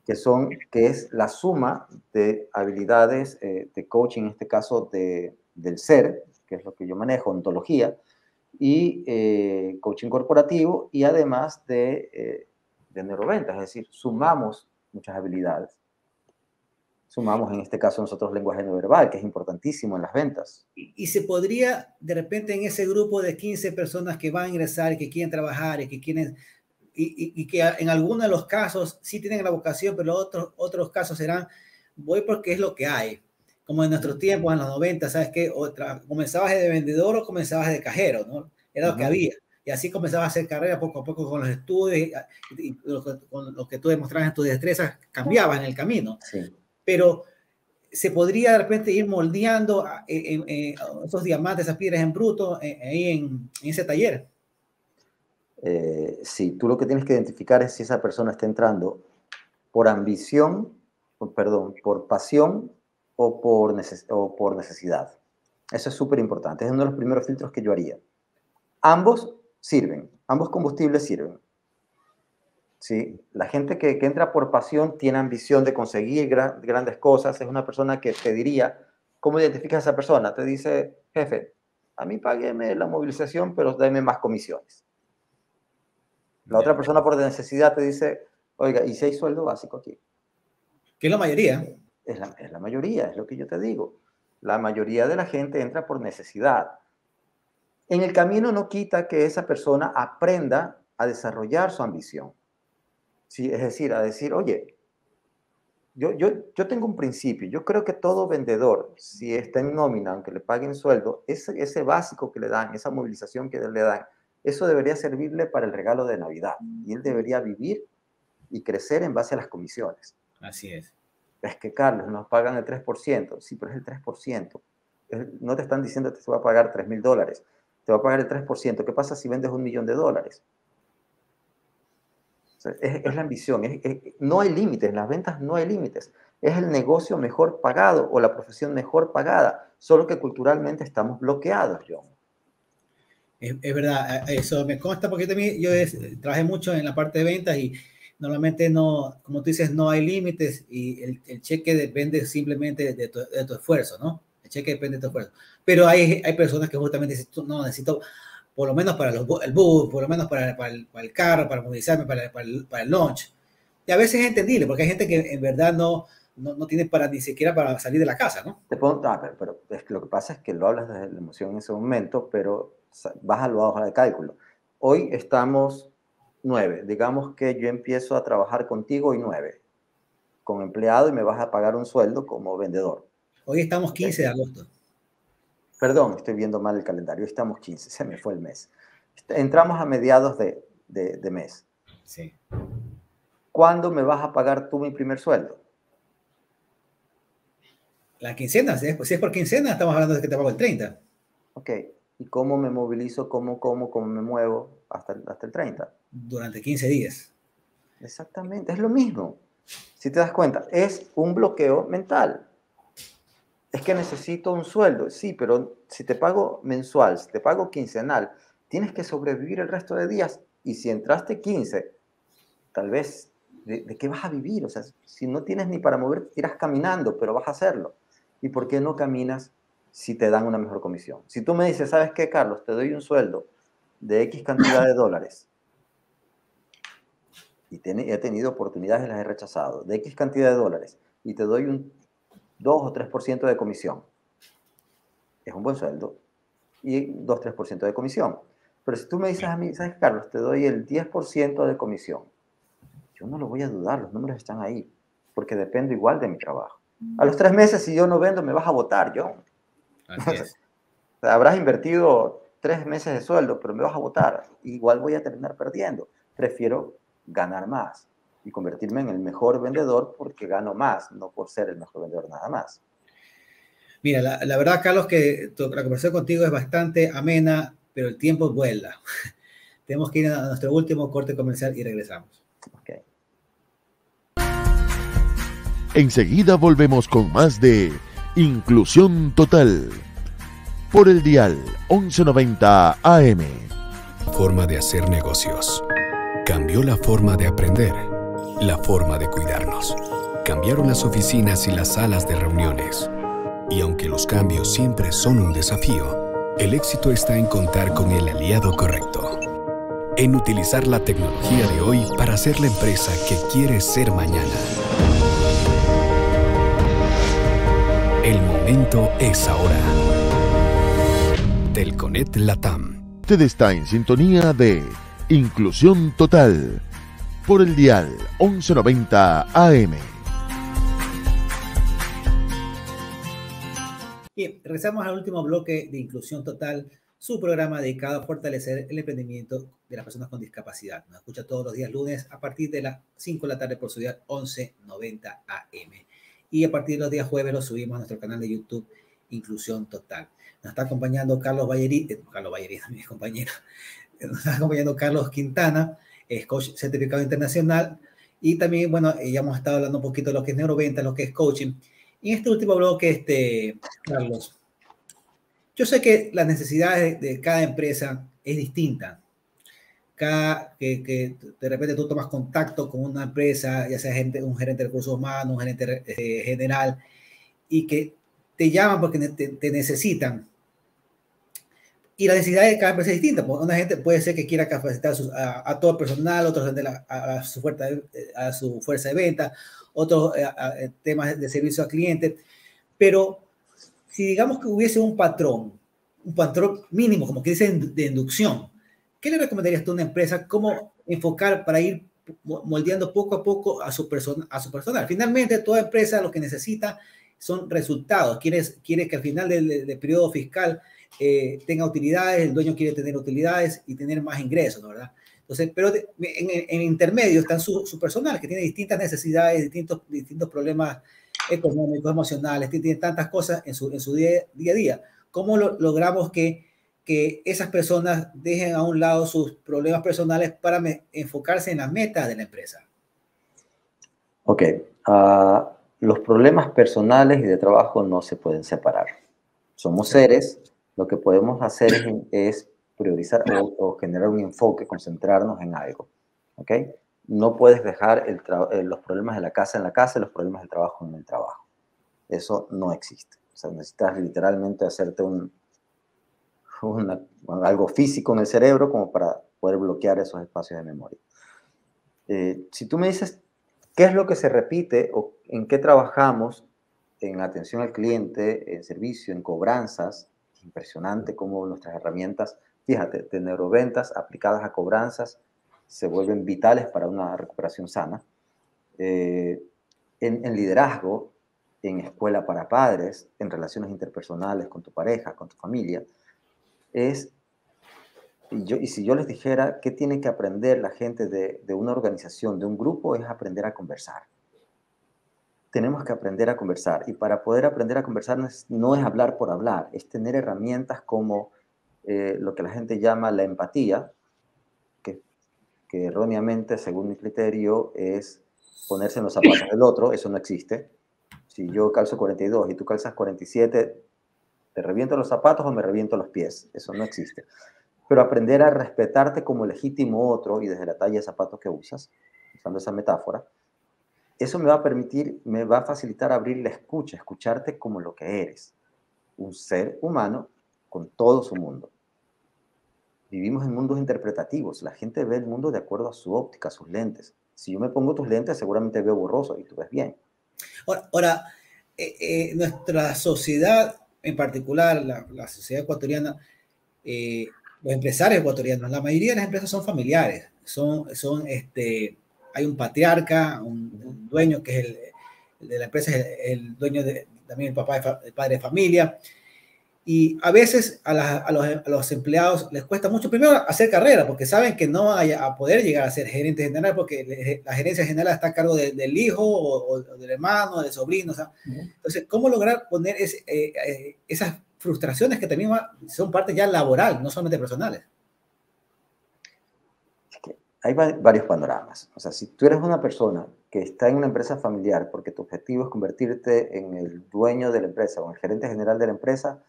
que es la suma de habilidades de coaching, en este caso del ser, que es lo que yo manejo, ontología, y coaching corporativo, y además de neuroventas, es decir, sumamos muchas habilidades. Sumamos, en este caso, nosotros lenguaje no verbal, que es importantísimo en las ventas. Y se podría, de repente, en ese grupo de 15 personas que van a ingresar y que quieren trabajar y que quieren, y que en algunos de los casos sí tienen la vocación, pero otros casos serán, voy porque es lo que hay. Como en nuestros tiempos, en los 90, ¿sabes qué? Comenzabas de vendedor o comenzabas de cajero, ¿no? Era lo que había. Y así comenzabas a hacer carrera poco a poco con los estudios y con lo que tú demostrabas en tus destrezas, cambiabas en el camino. Sí. Pero se podría de repente ir moldeando esos diamantes, esas piedras en bruto, ahí en ese taller. Sí, tú lo que tienes que identificar es si esa persona está entrando por ambición, por pasión o por necesidad. Eso es súper importante. Es uno de los primeros filtros que yo haría. Ambos sirven, ambos combustibles sirven. ¿Sí? La gente que entra por pasión tiene ambición de conseguir grandes cosas. Es una persona que te diría, ¿cómo identificas a esa persona? Te dice, jefe, a mí págueme la movilización, pero dame más comisiones. La otra persona por necesidad te dice, oiga, ¿y si hay sueldo básico aquí? Que es la mayoría. Es la mayoría, es lo que yo te digo. La mayoría de la gente entra por necesidad. En el camino no quita que esa persona aprenda a desarrollar su ambición. Sí, es decir, a decir, oye, yo tengo un principio. Yo creo que todo vendedor, si está en nómina, aunque le paguen sueldo, ese básico que le dan, esa movilización que le dan, eso debería servirle para el regalo de Navidad. Y él debería vivir y crecer en base a las comisiones. Así es. Es que, Carlos, nos pagan el 3%. Sí, pero es el 3%. No te están diciendo que te va a pagar $3,000. Te va a pagar el 3%. ¿Qué pasa si vendes $1 millón? O sea, es la ambición. No hay límites. En las ventas no hay límites. Es el negocio mejor pagado o la profesión mejor pagada. Solo que culturalmente estamos bloqueados, John. Es verdad. Eso me consta porque también yo trabajé mucho en la parte de ventas y normalmente no, como tú dices, no hay límites y el cheque depende simplemente de tu esfuerzo, ¿no? El cheque depende de tu esfuerzo. Pero hay personas que justamente dicen, no, necesito por lo menos para el bus, por lo menos para el carro, para movilizarme, para el lunch. Y a veces es entendible, porque hay gente que en verdad no tiene ni siquiera para salir de la casa, ¿no? Pero lo que pasa es que lo hablas desde la emoción en ese momento, pero bájalo a hoja de cálculo. Hoy estamos 9. Digamos que yo empiezo a trabajar contigo hoy 9, como empleado, y me vas a pagar un sueldo como vendedor. Hoy estamos 15 de agosto. Perdón, estoy viendo mal el calendario. Hoy estamos 15, se me fue el mes. Entramos a mediados de mes. Sí. ¿Cuándo me vas a pagar tú mi primer sueldo? La quincena, si es por quincena, estamos hablando de que te pago el 30. Ok. ¿Y cómo me movilizo, cómo me muevo hasta el 30? Durante 15 días. Exactamente, es lo mismo. Si te das cuenta, es un bloqueo mental. Es que necesito un sueldo. Sí, pero si te pago mensual, si te pago quincenal, tienes que sobrevivir el resto de días. Y si entraste 15, tal vez, ¿de qué vas a vivir? O sea, si no tienes ni para moverte, irás caminando, pero vas a hacerlo. ¿Y por qué no caminas si te dan una mejor comisión? Si tú me dices, ¿sabes qué, Carlos? Te doy un sueldo de X cantidad de dólares. Y he tenido oportunidades y las he rechazado. De X cantidad de dólares. Y te doy un 2 o 3% de comisión. Es un buen sueldo. Y 2-3% de comisión. Pero si tú me dices a mí, ¿sabes, Carlos? Te doy el 10% de comisión. Yo no lo voy a dudar. Los números están ahí. Porque dependo igual de mi trabajo. A los 3 meses, si yo no vendo, me vas a votar, John. Así es. Habrás invertido 3 meses de sueldo, pero me vas a votar. Igual voy a terminar perdiendo. Prefiero ganar más y convertirme en el mejor vendedor porque gano más, no por ser el mejor vendedor nada más. Mira, la verdad, Carlos, que la conversación contigo es bastante amena, pero el tiempo vuela. Tenemos que ir a nuestro último corte comercial y regresamos. Okay. Enseguida volvemos con más de Inclusión Total. Por el dial 1190 AM. Forma de hacer negocios. Cambió la forma de aprender, la forma de cuidarnos. Cambiaron las oficinas y las salas de reuniones. Y aunque los cambios siempre son un desafío, el éxito está en contar con el aliado correcto. En utilizar la tecnología de hoy para ser la empresa que quieres ser mañana. El momento es ahora. Telconet Latam. Usted está en sintonía de Inclusión Total por el dial 1190 AM. Bien, regresamos al último bloque de Inclusión Total, su programa dedicado a fortalecer el emprendimiento de las personas con discapacidad. Nos escucha todos los días lunes a partir de las 5 de la tarde por su dial 1190 AM. Y a partir de los días jueves lo subimos a nuestro canal de YouTube Inclusión Total. Nos está acompañando Carlos Ballerí, mi compañero. Nos está acompañando Carlos Quintana, es coach certificado internacional. Y también, bueno, ya hemos estado hablando un poquito de lo que es neuroventa, lo que es coaching. Y en este último bloque, Carlos, yo sé que las necesidades de cada empresa es distinta. Que de repente tú tomas contacto con una empresa, ya sea un gerente de recursos humanos, un gerente general, y que te llaman porque te necesitan. Y la necesidad de cada empresa es distinta. Una gente puede ser que quiera capacitar a todo el personal, otros a su fuerza de venta, otros temas de servicio al cliente. Pero si digamos que hubiese un patrón mínimo, como que dice, de inducción, ¿qué le recomendarías tú a una empresa? ¿Cómo enfocar para ir moldeando poco a poco a su personal? Finalmente, toda empresa lo que necesita son resultados. Quiere que al final del periodo fiscal tenga utilidades, el dueño quiere tener utilidades y tener más ingresos, ¿no? ¿Verdad? Entonces, pero en intermedio está su personal, que tiene distintas necesidades, distintos problemas económicos, emocionales, tiene tantas cosas en su día a día. ¿Cómo logramos que esas personas dejen a un lado sus problemas personales para enfocarse en las metas de la empresa? Ok. Los problemas personales y de trabajo no se pueden separar. Somos seres, lo que podemos hacer es priorizar o generar un enfoque, concentrarnos en algo. ¿Ok? No puedes dejar los problemas de la casa en la casa y los problemas del trabajo en el trabajo. Eso no existe. O sea, necesitas literalmente hacerte algo físico en el cerebro como para poder bloquear esos espacios de memoria. Si tú me dices qué es lo que se repite o en qué trabajamos en atención al cliente, en servicio, en cobranzas, es impresionante cómo nuestras herramientas, fíjate, de neuroventas aplicadas a cobranzas se vuelven vitales para una recuperación sana. En liderazgo, en escuela para padres, en relaciones interpersonales con tu pareja, con tu familia, y si yo les dijera qué tiene que aprender la gente de una organización, de un grupo, es aprender a conversar. Tenemos que aprender a conversar, y para poder aprender a conversar no es hablar por hablar, es tener herramientas como lo que la gente llama la empatía, que erróneamente, según mi criterio, es ponerse en los zapatos del otro. Eso no existe. Si yo calzo 42 y tú calzas 47, ¿te reviento los zapatos o me reviento los pies? Eso no existe. Pero aprender a respetarte como legítimo otro y desde la talla de zapatos que usas, usando esa metáfora, eso me va a facilitar abrir la escucha, escucharte como lo que eres, un ser humano con todo su mundo. Vivimos en mundos interpretativos. La gente ve el mundo de acuerdo a su óptica, a sus lentes. Si yo me pongo tus lentes, seguramente veo borroso y tú ves bien. Ahora, nuestra sociedad, en particular la sociedad ecuatoriana, los empresarios ecuatorianos, la mayoría de las empresas son familiares. Hay un patriarca, un dueño que es el de la empresa, es el dueño también el padre de familia. Y a veces a los empleados les cuesta mucho, primero, hacer carrera, porque saben que no van a poder llegar a ser gerente general, porque la gerencia general está a cargo del hijo o del hermano, del sobrino. O sea, entonces, ¿cómo lograr poner esas frustraciones que también son parte ya laboral, no solamente personales? hay varios panoramas. O sea, si tú eres una persona que está en una empresa familiar porque tu objetivo es convertirte en el dueño de la empresa o en el gerente general de la empresa,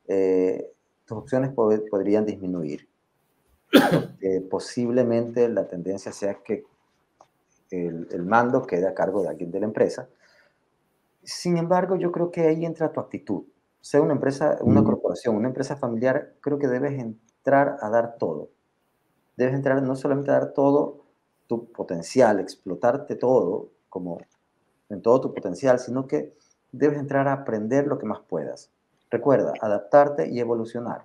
tus opciones podrían disminuir. Porque posiblemente la tendencia sea que el mando quede a cargo de alguien de la empresa. Sin embargo, yo creo que ahí entra tu actitud. Sea una empresa, una corporación, una empresa familiar, creo que debes entrar a dar todo. Debes entrar no solamente a dar todo tu potencial, explotarte todo, como en todo tu potencial, sino que debes entrar a aprender lo que más puedas. Recuerda, adaptarte y evolucionar.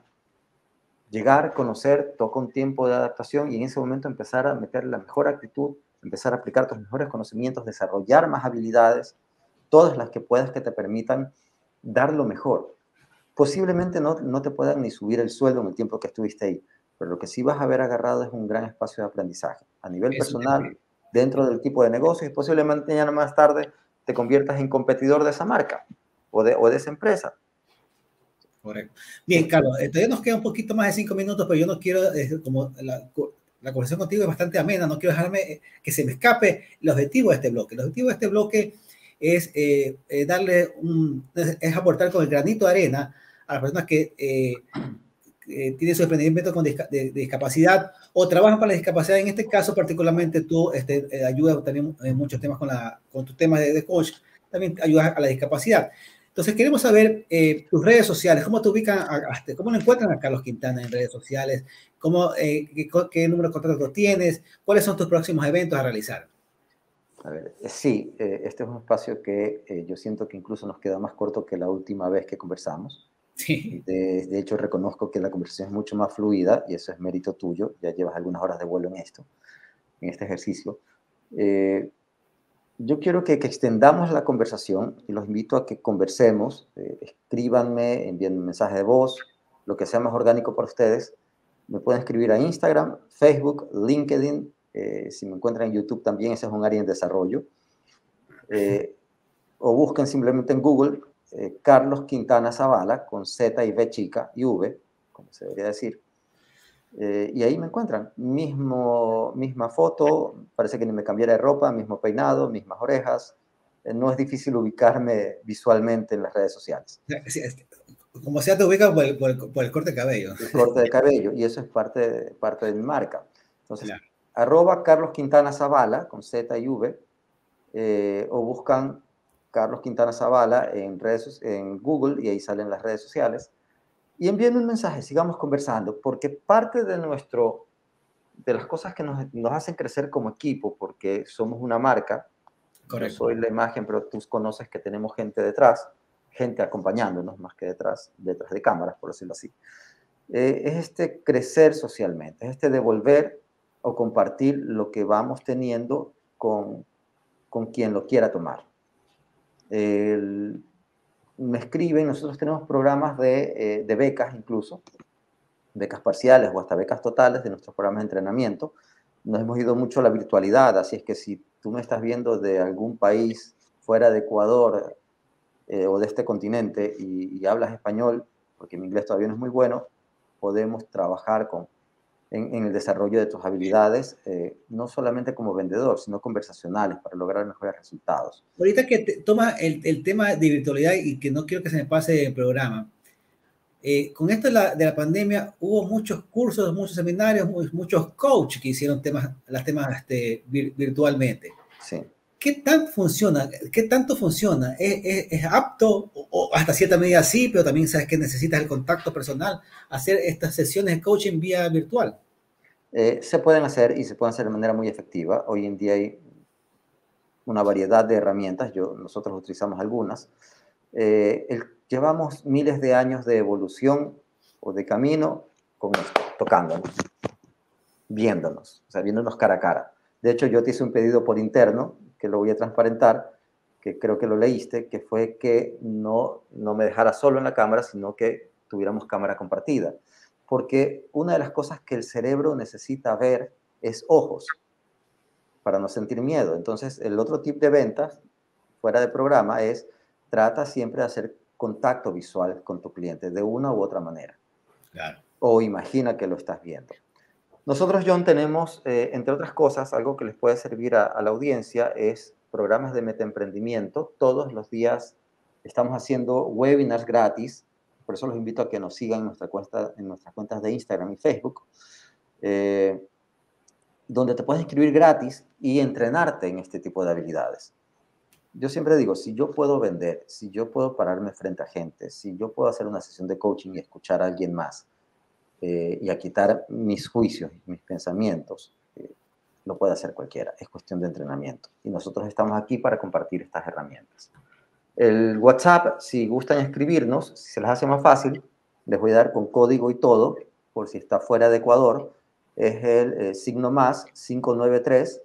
Llegar, conocer, toca un tiempo de adaptación y en ese momento empezar a meter la mejor actitud, empezar a aplicar tus mejores conocimientos, desarrollar más habilidades, todas las que puedas que te permitan dar lo mejor. Posiblemente no te puedan ni subir el sueldo en el tiempo que estuviste ahí, pero lo que sí vas a haber agarrado es un gran espacio de aprendizaje a nivel personal, dentro del tipo de negocios y posiblemente ya más tarde te conviertas en competidor de esa marca o de esa empresa. Correcto. Bien, Carlos, todavía nos queda un poquito más de 5 minutos, pero yo no quiero, como la conversación contigo es bastante amena, no quiero dejarme que se me escape el objetivo de este bloque. El objetivo de este bloque es es aportar con el granito de arena a las personas que tienen su emprendimiento de discapacidad o trabajan para la discapacidad. En este caso, particularmente, tú ayudas también en muchos temas con tus temas de coach, también ayudas a la discapacidad. Entonces, queremos saber tus redes sociales, cómo te ubican, cómo lo encuentran a Carlos Quintana en redes sociales, qué número de contacto tienes, cuáles son tus próximos eventos a realizar. A ver, sí, este es un espacio que yo siento que incluso nos queda más corto que la última vez que conversamos. Sí. De hecho, reconozco que la conversación es mucho más fluida y eso es mérito tuyo. Ya llevas algunas horas de vuelo en este ejercicio. Yo quiero que extendamos la conversación y los invito a que conversemos. Escríbanme, envíen un mensaje de voz, lo que sea más orgánico para ustedes. Me pueden escribir a Instagram, Facebook, LinkedIn. Si me encuentran en YouTube también, ese es un área en desarrollo. O busquen simplemente en Google Carlos Quintana Zavala, con Z y V chica y V, como se debería decir. Y ahí me encuentran. Misma foto, parece que ni me cambiara de ropa, mismo peinado, mismas orejas. No es difícil ubicarme visualmente en las redes sociales. Como sea, te ubican por el corte de cabello. El corte de cabello, y eso es parte de mi marca. Entonces, claro. @ Carlos Quintana Zavala, con Z y V, o buscan Carlos Quintana Zavala en Google y ahí salen las redes sociales. Y envíenme un mensaje, sigamos conversando, porque parte de las cosas que nos hacen crecer como equipo, porque somos una marca, correcto, yo soy la imagen, pero tú conoces que tenemos gente detrás, gente acompañándonos más que detrás de cámaras, por decirlo así. Es crecer socialmente, es devolver o compartir lo que vamos teniendo con quien lo quiera tomar. Me escriben, nosotros tenemos programas de becas incluso, becas parciales o hasta becas totales de nuestros programas de entrenamiento. Nos hemos ido mucho a la virtualidad, así es que si tú me estás viendo de algún país fuera de Ecuador o de este continente y hablas español, porque mi inglés todavía no es muy bueno, podemos trabajar en el desarrollo de tus habilidades, no solamente como vendedor, sino conversacionales para lograr mejores resultados. Ahorita que toma el tema de virtualidad y que no quiero que se me pase el programa, con esto de la pandemia hubo muchos cursos, muchos seminarios, muchos coaches que hicieron los temas virtualmente. Sí. ¿Qué tanto funciona? ¿Es apto o hasta cierta medida sí, pero también sabes que necesitas el contacto personal, hacer estas sesiones de coaching vía virtual? Se pueden hacer y se pueden hacer de manera muy efectiva. Hoy en día hay una variedad de herramientas, nosotros utilizamos algunas. Llevamos miles de años de evolución o de camino con esto, tocándonos, viéndonos, o sea, viéndonos cara a cara. De hecho, yo te hice un pedido por interno, que lo voy a transparentar, que creo que lo leíste, que fue que no me dejara solo en la cámara, sino que tuviéramos cámara compartida. Porque una de las cosas que el cerebro necesita ver es ojos, para no sentir miedo. Entonces, el otro tip de ventas, fuera de programa, es trata siempre de hacer contacto visual con tu cliente, de una u otra manera. Claro. O imagina que lo estás viendo. Nosotros, John, tenemos, entre otras cosas, algo que les puede servir a la audiencia, es programas de metaemprendimiento. Todos los días estamos haciendo webinars gratis, por eso los invito a que nos sigan en nuestras cuentas de Instagram y Facebook, donde te puedes inscribir gratis y entrenarte en este tipo de habilidades. Yo siempre digo, si yo puedo vender, si yo puedo pararme frente a gente, si yo puedo hacer una sesión de coaching y escuchar a alguien más, y a quitar mis juicios, mis pensamientos, lo puede hacer cualquiera. Es cuestión de entrenamiento. Y nosotros estamos aquí para compartir estas herramientas. El WhatsApp, si gustan escribirnos, si se les hace más fácil, les voy a dar con código y todo, por si está fuera de Ecuador, es el signo más 593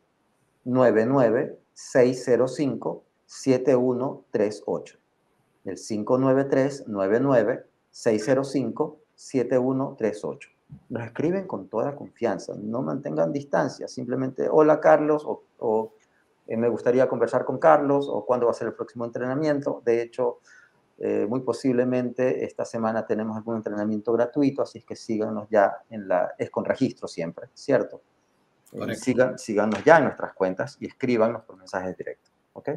99 605 7138. El 593 99 605 7138. Nos escriben con toda confianza, no mantengan distancia, simplemente hola Carlos, o me gustaría conversar con Carlos, o cuándo va a ser el próximo entrenamiento. De hecho, muy posiblemente esta semana tenemos algún entrenamiento gratuito, así es que síganos ya es con registro siempre, ¿cierto? Síganos ya en nuestras cuentas y escríbanos por mensajes directos, ¿ok?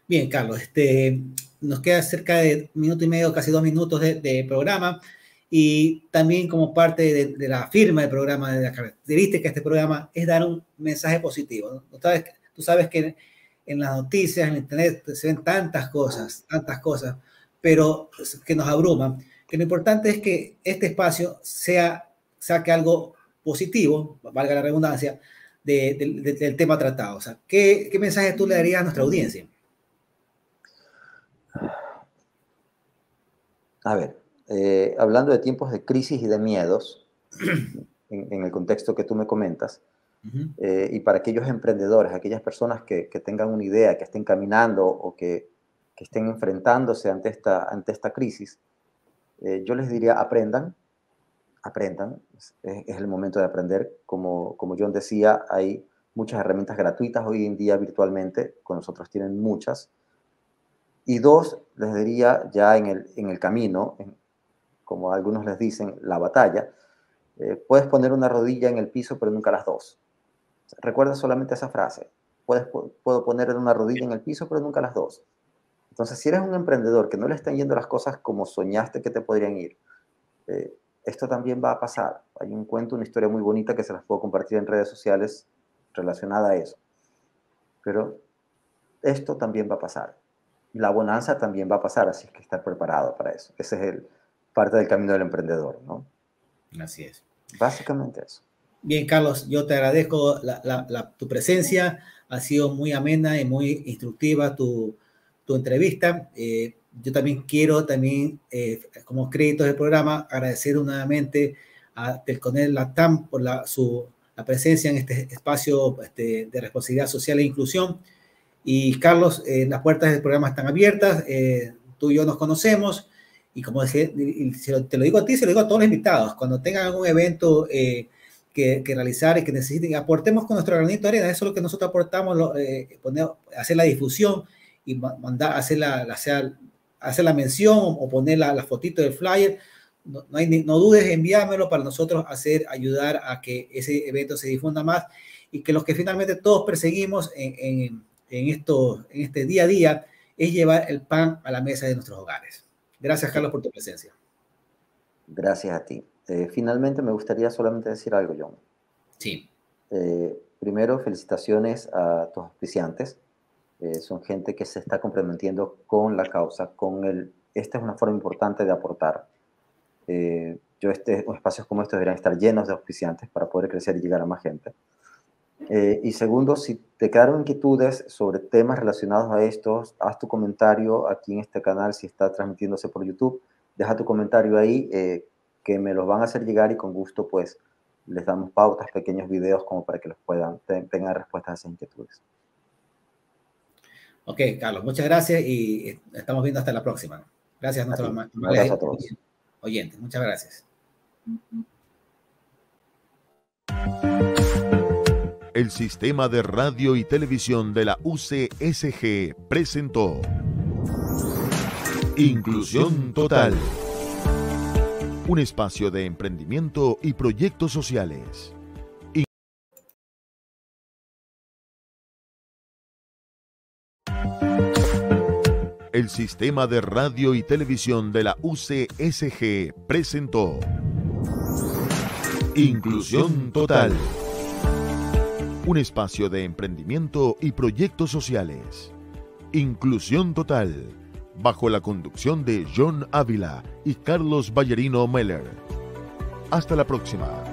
Bien, Carlos, nos queda cerca de 1 minuto y medio, casi 2 minutos de programa. Y también como parte de la firma del programa, de la característica de este programa, es dar un mensaje positivo, ¿no? Tú sabes que en las noticias, en internet, se ven tantas cosas, pero que nos abruman, que lo importante es que este espacio saque algo positivo, valga la redundancia, del tema tratado. O sea, ¿qué mensaje tú le darías a nuestra audiencia? A ver. Hablando de tiempos de crisis y de miedos, en el contexto que tú me comentas, y para aquellos emprendedores, aquellas personas que tengan una idea, que estén caminando o que estén enfrentándose ante esta crisis, yo les diría, aprendan, es el momento de aprender. Como John decía, hay muchas herramientas gratuitas hoy en día virtualmente, con nosotros tienen muchas. Y 2, les diría ya en el camino, como algunos les dicen, la batalla, puedes poner una rodilla en el piso, pero nunca las dos. Recuerda solamente esa frase. Puedo poner una rodilla en el piso, pero nunca las dos. Entonces, si eres un emprendedor que no le están yendo las cosas como soñaste que te podrían ir, esto también va a pasar. Hay un cuento, una historia muy bonita que se las puedo compartir en redes sociales relacionada a eso. Pero esto también va a pasar. La bonanza también va a pasar, así es que estar preparado para eso. Ese es parte del camino del emprendedor, ¿no? Así es. Básicamente eso. Bien, Carlos, yo te agradezco tu presencia. Ha sido muy amena y muy instructiva tu entrevista. Yo también quiero, como crédito del programa, agradecer nuevamente a Telconel Latam por la presencia en este espacio de responsabilidad social e inclusión. Y Carlos, las puertas del programa están abiertas. Tú y yo nos conocemos. Y como decía, te lo digo a ti, se lo digo a todos los invitados, cuando tengan algún evento que realizar y que necesiten, aportemos con nuestro granito de arena. Eso es lo que nosotros aportamos, hacer la difusión y mandar, hacer la mención o poner la fotito del flyer. No dudes en enviármelo para nosotros ayudar a que ese evento se difunda más y que los que finalmente todos perseguimos en este día a día es llevar el pan a la mesa de nuestros hogares. Gracias, Carlos, por tu presencia. Gracias a ti. Finalmente, me gustaría solamente decir algo, John. Sí. Primero, felicitaciones a tus auspiciantes. Son gente que se está comprometiendo con la causa, esta es una forma importante de aportar. Espacios como estos deberían estar llenos de auspiciantes para poder crecer y llegar a más gente. Y segundo, si te quedaron inquietudes sobre temas relacionados a estos, haz tu comentario aquí en este canal, si está transmitiéndose por YouTube, deja tu comentario ahí, que me los van a hacer llegar y con gusto pues les damos pautas, pequeños videos como para que los tengan respuestas a esas inquietudes. Ok, Carlos, muchas gracias y estamos viendo hasta la próxima. Gracias a nuestros a todos. Oyentes, muchas gracias. El Sistema de Radio y Televisión de la UCSG presentó Inclusión Total, un espacio de emprendimiento y proyectos sociales. El Sistema de Radio y Televisión de la UCSG presentó Inclusión Total, un espacio de emprendimiento y proyectos sociales. Inclusión Total, bajo la conducción de John Ávila y Carlos Ballerino Meller. Hasta la próxima.